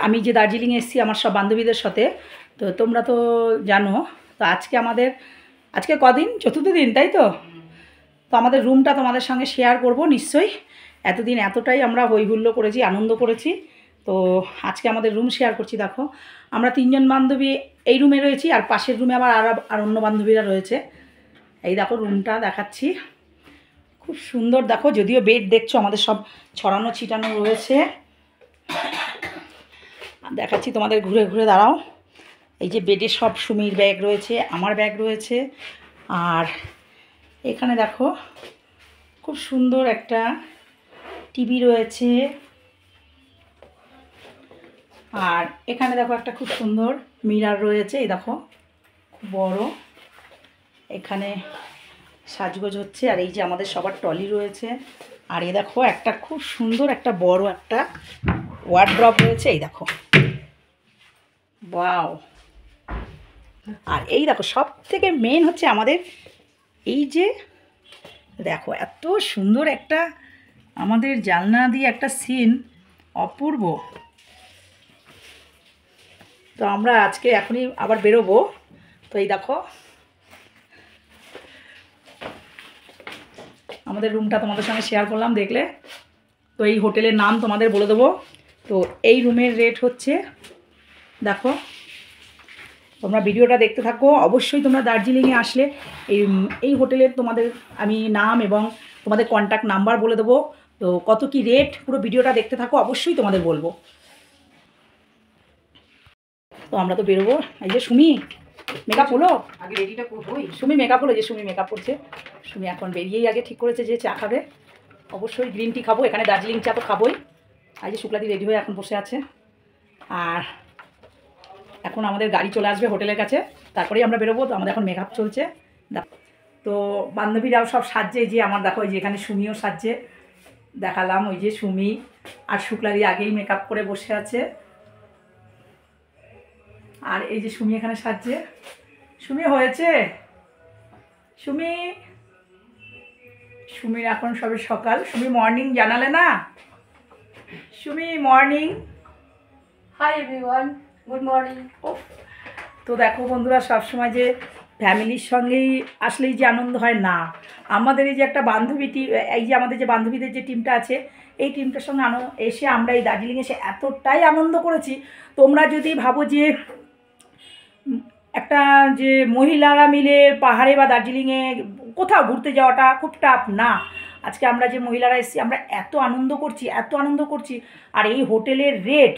আমি যে দার্জিলিংয়ে এসেছি আমার সব বান্ধবীদের সাথে, তো তোমরা তো জানো। তো আজকে কদিন, চতুর্থ দিন, তাই তো? তো আমাদের রুমটা তোমাদের সঙ্গে শেয়ার করব নিশ্চয়ই। এতদিন এতটাই আমরা হইহুল্লো করেছি, আনন্দ করেছি। তো আজকে আমাদের রুম শেয়ার করছি। দেখো, আমরা 3জন বান্ধবী এই রুমে রয়েছি, আর পাশের রুমে আবার আর অন্য বান্ধবীরা রয়েছে। এই দেখো রুমটা দেখাচ্ছি, খুব সুন্দর। দেখো, যদিও বেড দেখছো আমাদের সব ছড়ানো ছিটানো রয়েছে। দেখাচ্ছি তোমাদের ঘুরে ঘুরে, দাঁড়াও। এই যে বেডে সব সুমির ব্যাগ রয়েছে, আমার ব্যাগ রয়েছে। আর এখানে দেখো খুব সুন্দর একটা টিভি রয়েছে। আর এখানে দেখো একটা খুব সুন্দর মিরর রয়েছে, এই দেখো খুব বড়। এখানে সাজগোজ হচ্ছে। আর এই যে আমাদের সবার টলি রয়েছে। আর এই দেখো একটা খুব সুন্দর একটা বড় একটা ওয়ার্ড্রপ রয়েছে, এই দেখো, ওয়াও। আর এই দেখো সব থেকে মেন হচ্ছে আমাদের এই যে দেখো এত সুন্দর একটা আমাদের জানলা দিয়ে একটা সিন, অপূর্ব। তো আমরা আজকে এখনই আবার বেরোবো। তো এই দেখো আমাদের রুমটা তোমাদের সঙ্গে শেয়ার করলাম, দেখলে। তো এই হোটেলের নাম তোমাদের বলে দেবো। তো এই রুমের রেট হচ্ছে, দেখো তোমরা ভিডিওটা দেখতে থাকো। অবশ্যই তোমরা দার্জিলিংয়ে আসলে এই হোটেলের তোমাদের আমি নাম এবং তোমাদের কন্ট্যাক্ট নাম্বার বলে দেবো। তো কত কি রেট, পুরো ভিডিওটা দেখতে থাকো, অবশ্যই তোমাদের বলবো। তো আমরা তো বেরোবো। এই যে সুমি মেকআপ হলো, আগে রেডিটা করবোই। সুমি মেকআপ হলো, যে সুমি মেকআপ করছে। সুমি এখন বেরিয়েই আগে ঠিক করেছে যে চা খাবে, অবশ্যই গ্রিন টি খাবো। এখানে দার্জিলিং চা তো খাবোই। আর যে শুক্লাদি রেডি হয়ে এখন বসে আছে। আর এখন আমাদের গাড়ি চলে আসবে হোটেলের কাছে, তারপরেই আমরা বেরোবো। তো আমাদের এখন মেকআপ চলছে। তো বান্ধবীরাও সব সাজছে। যে আমার দেখো, ওই যে এখানে সুমিও সাজছে, দেখালাম। ওই যে সুমি আর শুক্লাদি আগেই মেকআপ করে বসে আছে। আর এই যে সুমি এখানে সাজছে। সুমি হয়েছে, সুমির এখন সবে সকাল। সুমি মর্নিং জানালে না? Sumi morning. Hi everyone, good morning. তো দেখো বন্ধুরা, সবসময় যে ফ্যামিলির সঙ্গেই আসলেই যে আনন্দ হয় না, আমাদের এই যে একটা বান্ধবী এই যে আমাদের যে বান্ধবীদের যে টিমটা আছে, এই টিমটার সঙ্গে এসে আমরা এই দার্জিলিং এসে এতটাই আনন্দ করেছি। তোমরা যদি ভাবো যে একটা যে মহিলারা মিলে পাহাড়ে বা দার্জিলিংয়ে কোথাও ঘুরতে যাওয়াটা খুব টাফ না। আজকে আমরা যে মহিলারা এসেছি, আমরা এত আনন্দ করছি। আর এই হোটেলের রেট,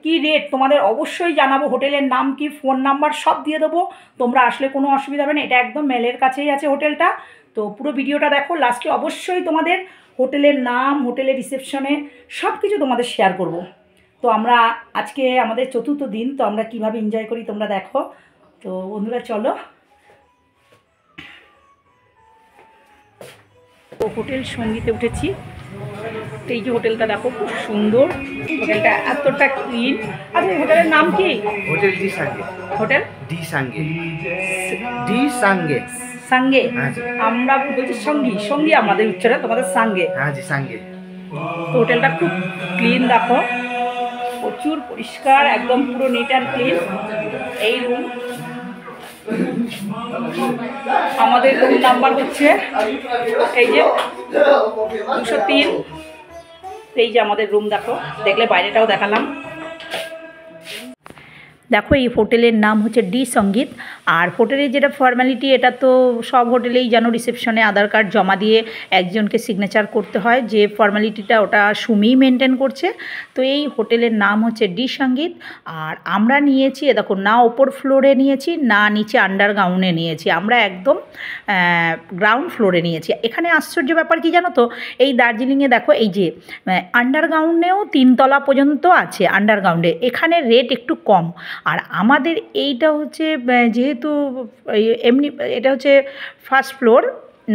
কি রেট তোমাদের অবশ্যই জানাবো। হোটেলের নাম কি, ফোন নাম্বার সব দিয়ে দেবো। তোমরা আসলে কোনো অসুবিধা হবে না। এটা একদম মেলের কাছেই আছে হোটেলটা। তো পুরো ভিডিওটা দেখো, লাস্টে অবশ্যই তোমাদের হোটেলের নাম, হোটেলের রিসেপশনে সব কিছু তোমাদের শেয়ার করব। তো আমরা আজকে আমাদের চতুর্থ দিন, তো আমরা কিভাবে এনজয় করি তোমরা দেখো। তো বন্ধুরা চলো। তো হোটেল সঙ্গীতে উঠেছি। এই যে হোটেলটা দেখো, খুব সুন্দর। হোটেলটা এতটা ক্লিন। আচ্ছা, হোটেলের নাম কি? Hotel D Sange. Hotel D Sange. D Sange. Sange. হ্যাঁ জি। আমরা বলছি সঙ্গী আমাদের উচ্চারণ, তোমাদের সাঙ্গে। হ্যাঁ জি, সাঙ্গে। তো হোটেলটা খুব ক্লিন, দেখো প্রচুর পরিষ্কার, একদম পুরো নিট অ্যান্ড ক্লিন। এই রুম আমাদের রুম নাম্বার হচ্ছে এই যে 203। এই যে আমাদের রুম দেখো, দেখলে বাইরেটাও দেখালাম। দেখো এই হোটেলের নাম হচ্ছে ডি সঙ্গীত। আর হোটেলের যেটা ফর্মালিটি, এটা তো সব হোটেলেই যেন রিসেপশনে আধার কার্ড জমা দিয়ে একজনকে সিগনেচার করতে হয়, যে ফর্মালিটিটা ওটা সুমিই মেনটেন করছে। তো এই হোটেলের নাম হচ্ছে ডি সঙ্গীত। আর আমরা নিয়েছি, দেখো, না ওপর ফ্লোরে নিয়েছি না নিচে আন্ডারগ্রাউন্ডে নিয়েছি, আমরা একদম গ্রাউন্ড ফ্লোরে নিয়েছি। এখানে আশ্চর্য ব্যাপার কি জানো তো, এই দার্জিলিংয়ে দেখো এই যে আন্ডারগ্রাউন্ডেও 3 তলা পর্যন্ত আছে আন্ডারগ্রাউন্ডে, এখানে রেট একটু কম। আর আমাদের এইটা হচ্ছে যেহেতু এমনি, এটা হচ্ছে ফার্স্ট ফ্লোর,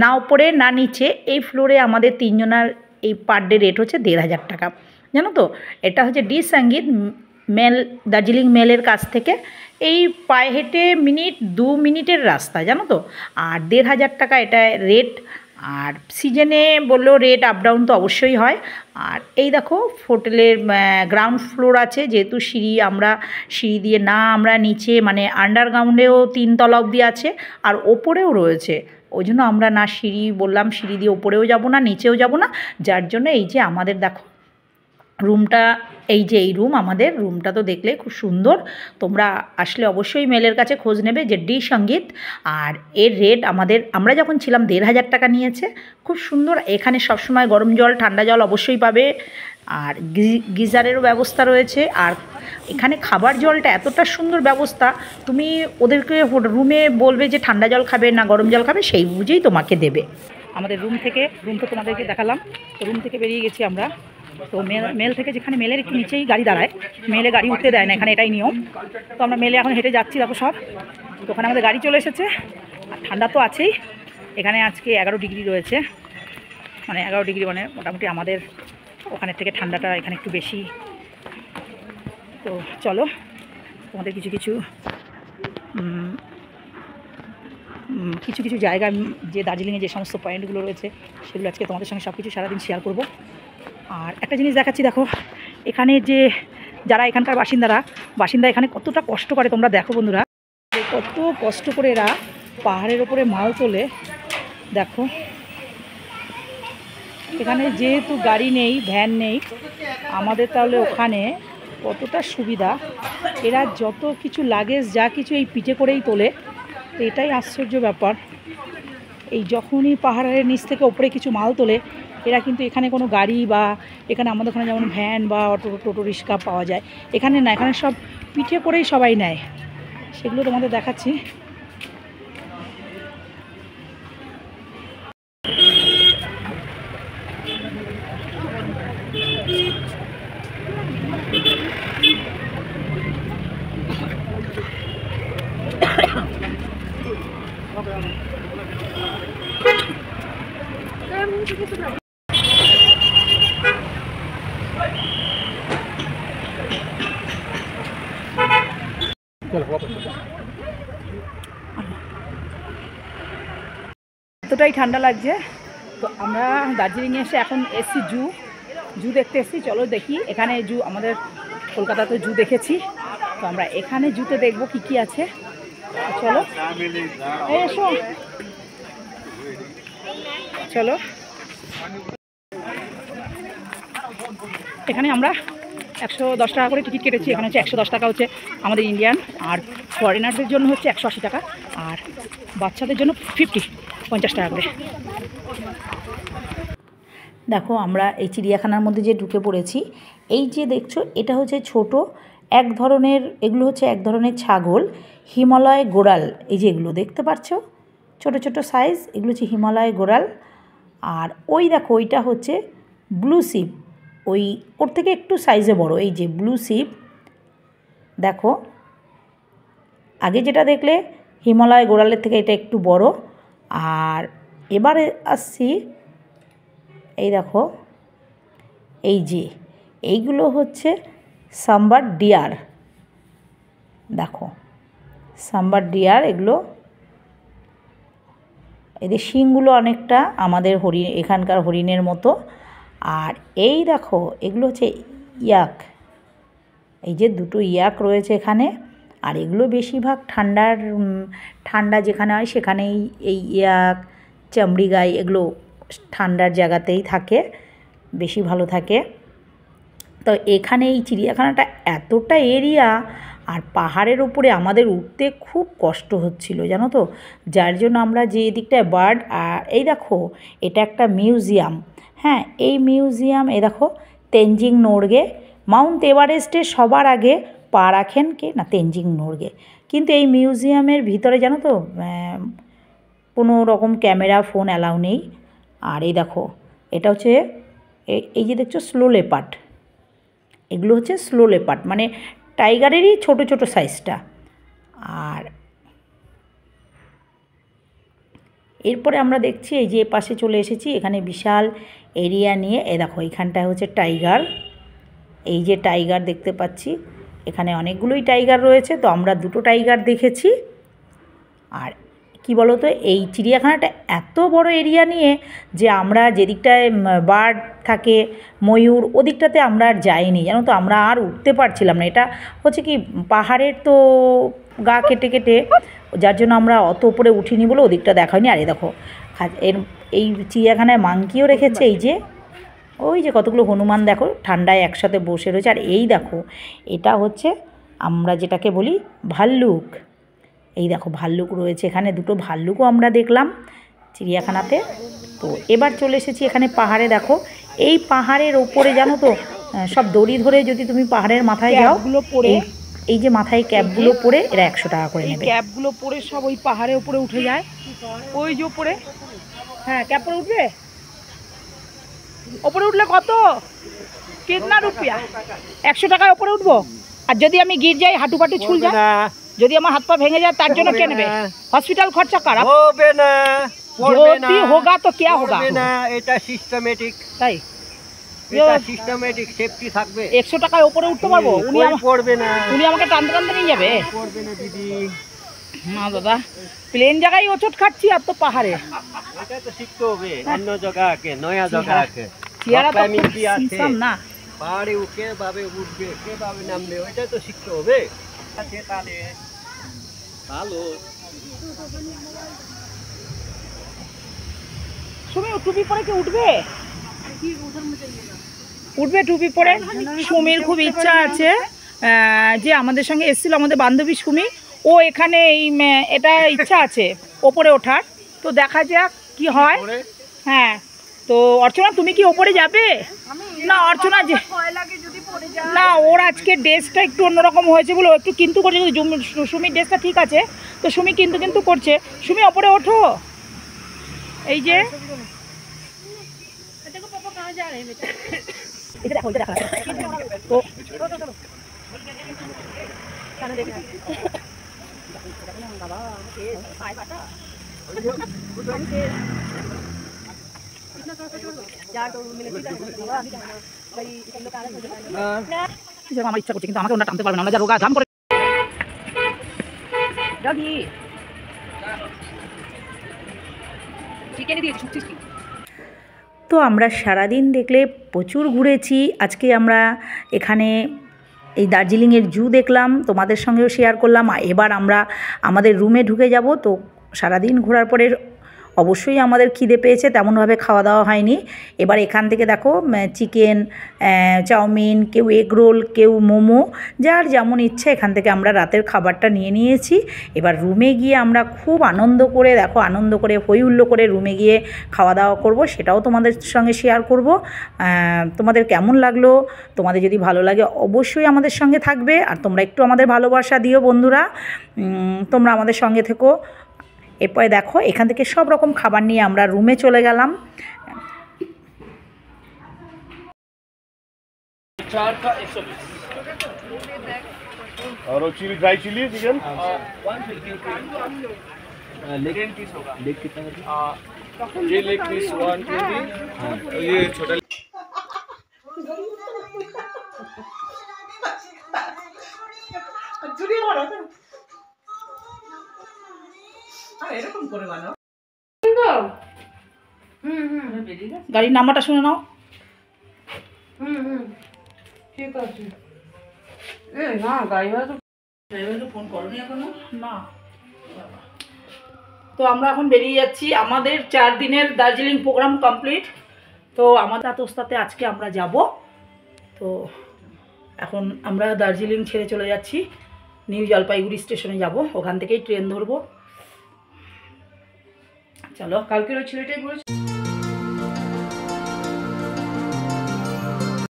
না ওপরে না নিচে, এই ফ্লোরে আমাদের 3 জনের এই পার ডে রেট হচ্ছে 1,500 টাকা, জানো তো। এটা হচ্ছে ডি সঙ্গীত মেল, দার্জিলিং মেলের কাছ থেকে এই পায়ে হেঁটে 2 মিনিটের রাস্তা, জানো তো। আর 1,500 টাকা এটা রেট। আর সিজনে বললেও রেট আপ ডাউন তো অবশ্যই হয়। আর এই দেখো হোটেলের গ্রাউন্ড ফ্লোর আছে, যেহেতু সিঁড়ি আমরা সিঁড়ি দিয়ে না আমরা নিচে মানে আন্ডারগ্রাউন্ডেও 3 তলা অবধি আছে আর ওপরেও রয়েছে, ওই জন্য আমরা না সিঁড়ি বললাম সিঁড়ি দিয়ে ওপরেও যাব না নিচেও যাব না, যার জন্য এই যে আমাদের দেখো রুমটা, এই যে এই রুম আমাদের রুমটা তো দেখলে খুব সুন্দর। তোমরা আসলে অবশ্যই মেলের কাছে খোঁজ নেবে যে ডি সঙ্গীত। আর এর রেট আমরা যখন ছিলাম 1500 টাকা নিয়েছে, খুব সুন্দর। এখানে সবসময় গরম জল ঠান্ডা জল অবশ্যই পাবে, আর গিজারেরও ব্যবস্থা রয়েছে। আর এখানে খাবার জলটা এতটা সুন্দর ব্যবস্থা, তুমি ওদেরকে রুমে বলবে যে ঠান্ডা জল খাবে না গরম জল খাবে, সেই বুঝেই তোমাকে দেবে। আমাদের রুম তো তোমাদেরকে দেখালাম, রুম থেকে বেরিয়ে গেছি আমরা। তো মেল থেকে, যেখানে মেলের একটু নিচেই গাড়ি দাঁড়ায়, মেলে গাড়ি উঠতে দেয় না, এখানে এটাই নিয়ম। তো আমরা মেলে এখন হেঁটে যাচ্ছি, দেখো সব। তো ওখানে আমাদের গাড়ি চলে এসেছে, আর ঠান্ডা তো আছেই। এখানে আজকে 11 ডিগ্রি রয়েছে, মানে 11 ডিগ্রি মানে মোটামুটি আমাদের ওখানের থেকে ঠান্ডাটা এখানে একটু বেশি। তো চলো তোমাদের কিছু কিছু জায়গা, যে দার্জিলিংয়ে যে সমস্ত পয়েন্টগুলো রয়েছে সেগুলো আজকে তোমাদের সঙ্গে সব কিছু সারাদিন শেয়ার করব। আর একটা জিনিস দেখাচ্ছি, দেখো এখানে যে যারা এখানকার বাসিন্দা এখানে কতটা কষ্ট করে তোমরা দেখো বন্ধুরা, কত কষ্ট করে এরা পাহাড়ের ওপরে মাল তোলে। দেখো এখানে যেহেতু গাড়ি নেই, ভ্যান নেই আমাদের, তাহলে ওখানে কতটা সুবিধা। এরা যত কিছু লাগেজ যা কিছু এই পিঠে করেই তোলে। তো এটাই আশ্চর্য ব্যাপার, এই যখনই পাহাড়ের নিচ থেকে ওপরে কিছু মাল তোলে এরা কিন্তু এখানে কোনো গাড়ি বা এখানে আমাদের ওখানে যেমন ভ্যান বা টোটো রিক্সা পাওয়া যায়, এখানে না, এখানে সব পিঠে করেই সবাই নেয়। সেগুলো তোমাদের দেখাচ্ছি। এতটাই ঠান্ডা লাগছে। তো আমরা দার্জিলিংয়ে এসে এখন এসছি জু দেখতে এসছি। চলো দেখি এখানে জু, আমাদের কলকাতাতে জু দেখেছি, তো আমরা এখানে জুতে দেখবো কি আছে। চলো এসো, চলো। এখানে আমরা 110 টাকা করে টিকিট কেটেছি। এখানে হচ্ছে 110 টাকা হচ্ছে আমাদের ইন্ডিয়ান, আর ফরেনারদের জন্য হচ্ছে 180 টাকা, আর বাচ্চাদের জন্য 50 টাকা করে। দেখো আমরা এই চিড়িয়াখানার মধ্যে যে ঢুকে পড়েছি, এই যে দেখছো এটা হচ্ছে ছোট এক ধরনের, এগুলো হচ্ছে এক ধরনের ছাগল, হিমালয় গোড়াল। এই যে এগুলো দেখতে পাচ্ছ ছোট ছোট সাইজ, এগুলো হচ্ছে হিমালয় গোড়াল। আর ওই দেখো ওইটা হচ্ছে ব্লু শিপ, ওর থেকে একটু সাইজে বড়, এই যে ব্লু শিপ। দেখো আগে যেটা দেখলে হিমালয় গোড়ালের থেকে এটা একটু বড়। আর এবারে আসছি, এই দেখো এই যে এইগুলো হচ্ছে সাম্বার ডিয়ার। দেখো সাম্বার ডিয়ার, এগুলো এদের শিংগুলো অনেকটা আমাদের এখানকার হরিণের মতো। আর এই দেখো এগুলো হচ্ছে ইয়াক, এই যে দুটো ইয়াক রয়েছে এখানে। আর এগুলো বেশিরভাগ ঠান্ডা যেখানে হয় সেখানেই এই ইয়াক, চামড়ি গাই, এগুলো ঠান্ডার জায়গাতেই থাকে, বেশি ভালো থাকে। তো এখানে এই চিড়িয়াখানাটা এতটা এরিয়া, আর পাহাড়ের ওপরে আমাদের উঠতে খুব কষ্ট হচ্ছিল জানো তো, যার জন্য আমরা যে দিকটায় বার্ড। আর এই দেখো এটা একটা মিউজিয়াম, হ্যাঁ এই মিউজিয়াম। এই দেখো তেনজিং নোরগে, মাউন্ট এভারেস্টের সবার আগে পা রাখেন কে না, তেনজিং নোরগে। কিন্তু এই মিউজিয়ামের ভিতরে জানো তো কোনো রকম ক্যামেরা ফোন অ্যালাউ নেই। আর এই দেখো এটা হচ্ছে এই যে দেখছো স্লো লেপার্ড, এগুলো হচ্ছে স্লো লেপার্ড, মানে টাইগারেরই ছোট ছোট সাইজটা। আর এরপরে আমরা দেখছি এই যে পাশে চলে এসেছি, এখানে বিশাল এরিয়া নিয়ে। এ দেখো এখানটায় হচ্ছে টাইগার, এই যে টাইগার দেখতে পাচ্ছি, এখানে অনেকগুলোই টাইগার রয়েছে। তো আমরা দুটো টাইগার দেখেছি। আর কি বলো তো, এই চিড়িয়াখানাটা এত বড় এরিয়া নিয়ে যে আমরা যেদিকটায় বার্ড থাকে, ময়ূর, ওদিকটাতে আমরা আর যাইনি, জানো তো। আমরা আর উঠতে পারছিলাম না। এটা হচ্ছে কি পাহাড়ের তো গা কেটে কেটে, যার জন্য আমরা অত উপরে উঠিনি বলে ওদিকটা দেখা হয়নি। আর এই দেখো এর এই চিড়িয়াখানায় মাংকিও রেখেছে, এই যে ওই যে কতগুলো হনুমান দেখো ঠান্ডায় একসাথে বসে রয়েছে। আর এই দেখো এটা হচ্ছে আমরা যেটাকে বলি ভাল্লুক। এই দেখো ভাল্লুক রয়েছে এখানে, দুটো ভাল্লুকও আমরা দেখলাম চিড়িয়াখানাতে। তো এবার চলে এসেছি এখানে পাহাড়ে। দেখো এই পাহাড়ের ওপরে জানো তো সব দড়ি ধরে যদি তুমি পাহাড়ের মাথায় যাও, এই যে মাথায় ক্যাপগুলো পরে এরা 100 টাকা করে নেবে। ক্যাপগুলো পরে সব ওই পাহাড়ে উপরে উঠে যায়, ওই যে উপরে। হ্যাঁ, ক্যাপ পরে উঠবে। ওপরে উঠলে কত? কিতনা রুপিয়া? 100 টাকায় ওপরে উঠবো। আর যদি আমি গির যাই, হাঁটু পাটু ছুল যায়, যদি আমার হাত পা ভেঙে যায়, তার জন্য কে নেবে? হসপিটাল খরচা কারা? হবে না, যদি হোগা তো কে হোগা? এটা সিস্টেমেটিক, তাই এটা সিস্টেমেটিক, সেফটি থাকবে। 100 টাকায় ওপরে উঠতে পারবো? পড়বে না, উনি আমাকে টানতে টানতে নিয়ে যাবে। পড়বে না দিদি। না দাদা, প্লেন জায়গায় ওচট খাচ্ছি, আর তো পাহাড়ে। এটা তো শিখতে হবে, অন্য জায়গা আছে, নয়া জায়গা আছে। চেয়ারা তো কি আছে সিস্টেম না। পাহাড়ে উঠে ভাবে উঠবে, কিভাবে নামবে, ওইটা তো শিখতে হবে। আছে তাহলে ভালো। সুমি টুপি পরে কি উঠবে? উঠবে টুপি পরে। সুমির খুব ইচ্ছা আছে, যে আমাদের সঙ্গে এসেছিল আমাদের বান্ধবী সুমি, ও এখানে এই এটা ইচ্ছা আছে ওপরে ওঠার। তো দেখা যাক কি হয়। হ্যাঁ, তো অর্চনা তুমি কি ওপরে যাবে? না অর্চনা যে না, ওর আজকে ড্রেসটা একটু অন্যরকম হয়েছে বলে ও একটু কিন্তু করছে। সুমির ড্রেসটা ঠিক আছে, তো সুমি কিন্তু করছে। সুমি ওপরে ওঠো। এই যে তো আমার ইচ্ছা করছে, কিন্তু আমাকে ওটা টানতে পারবে না, আমরা যা রোগা ঘাম করে। তো আমরা সারাদিন দেখলে প্রচুর ঘুরেছি। আজকে আমরা এখানে এই দার্জিলিংয়ের জু দেখলাম, তোমাদের সঙ্গেও শেয়ার করলাম। এবার আমরা আমাদের রুমে ঢুকে যাব। তো সারাদিন ঘোরার পরে অবশ্যই আমাদের খিদে পেয়েছে, তেমনভাবে খাওয়া দাওয়া হয়নি। এবার এখান থেকে দেখো চিকেন, চাউমিন, কেউ এগ রোল, কেউ মোমো, যার যেমন ইচ্ছে এখান থেকে আমরা রাতের খাবারটা নিয়ে নিয়েছি। এবার রুমে গিয়ে আমরা খুব আনন্দ করে, দেখো আনন্দ করে হই হুল্লো করে রুমে গিয়ে খাওয়া দাওয়া করব, সেটাও তোমাদের সঙ্গে শেয়ার করব। তোমাদের কেমন লাগলো? তোমাদের যদি ভালো লাগে অবশ্যই আমাদের সঙ্গে থাকবে, আর তোমরা একটু আমাদের ভালোবাসা দিও বন্ধুরা। তোমরা আমাদের সঙ্গে থেকো। এরপরে দেখো এখান থেকে সব রকম খাবার নিয়ে আমরা রুমে চলে গেলাম। और वो chilli dry chilli chicken leg कितना ये लेग पीस 120 ये छोटा গাড়ির নাম্বারটা শুনে নাও। ঠিক আছে। না গাড়ি ভাড়া তো ফোন করনি এখনো না। তো আমরা এখন বেরিয়ে যাচ্ছি, আমাদের 4 দিনের দার্জিলিং প্রোগ্রাম কমপ্লিট। তো আমাদের আতস্তাতে আজকে আমরা যাব। তো এখন আমরা দার্জিলিং ছেড়ে চলে যাচ্ছি, নিউ জলপাইগুড়ি স্টেশনে যাব, ওখান থেকেই ট্রেন ধরবো। চলো, কালকের ওই ছেলেটাই বলেছে।